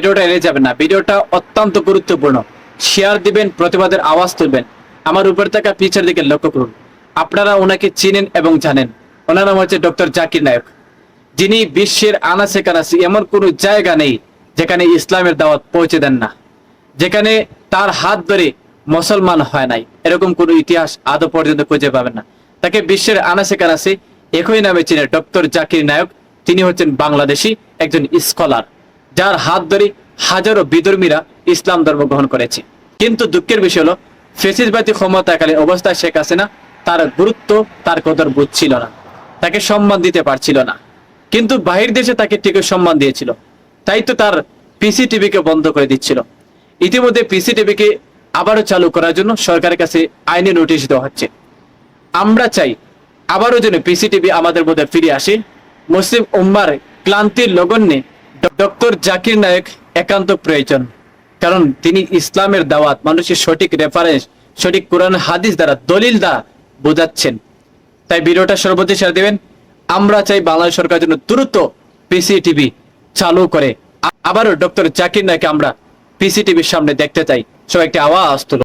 ভিডিওটা এড়িয়ে যাবেন না, ভিডিওটা অত্যন্ত গুরুত্বপূর্ণ। শেয়ার দিবেন, প্রতিবাদের আওয়াজ তুলবেন। আমার উপর থাকা পিছের দিকে লক্ষ্য করুন, আপনারা ওনাকে চিনেন এবং জানেন। ওনার নাম হচ্ছে ডক্টর জাকির নায়ক, যিনি বিশ্বের আনাচে কানাচে এমন কোনো জায়গা নেই যেখানে ইসলামের দাওয়াত পৌঁছে দেন না, যেখানে তার হাত ধরে মুসলমান হয় নাই, এরকম কোনো ইতিহাস আদৌ পর্যন্ত খুঁজে পাবেন না। তাকে বিশ্বের আনাচে কানাচে একই নামে চিনে ডক্টর জাকির নায়ক। তিনি হচ্ছেন বাংলাদেশি একজন স্কলার, যার হাত ধরে হাজারো বিধর্মীরা ইসলাম ধর্ম গ্রহণ করেছে। কিন্তু দুঃখের বিষয় হলো, ফ্যাসিস্টবাদী ক্ষমতাকালীন অবস্থায় শেখ হাসিনা তার গুরুত্ব, তার কদর বুঝছিল না, তাকে সম্মান দিতে পারছিল না। কিন্তু বাহির দেশে তাকে ঠিকই সম্মান দিয়েছিল, তাই তো তার পিসিটিভিকে বন্ধ করে দিচ্ছিল। ইতিমধ্যে পিসিটিভিকে আবারও চালু করার জন্য সরকারের কাছে আইনি নোটিশ দেওয়া হচ্ছে। আমরা চাই আবারও যেন পিসিটিভি আমাদের মধ্যে ফিরে আসে। মুসলিম উম্মার ক্লান্তির লগ্নে ডক্টর জাকির নায়ক একান্ত প্রয়োজন, কারণ তিনি ইসলামের দাওয়াত মানুষের সঠিক রেফারেন্স, সঠিক কোরআন হাদিস দ্বারা, দলিল দ্বারা বোঝাচ্ছেন। তাই ভিডিওটা সর্বোচ্চ শেয়ার দিবেন। আমরা চাই বাংলাদেশ সরকার যেন দ্রুত পিসিটিভি চালু করে আবারও ডক্টর জাকির নায়ককে আমরা পিসিটিভির সামনে দেখতে চাই। সবাই একটি আওয়াজ তুলো।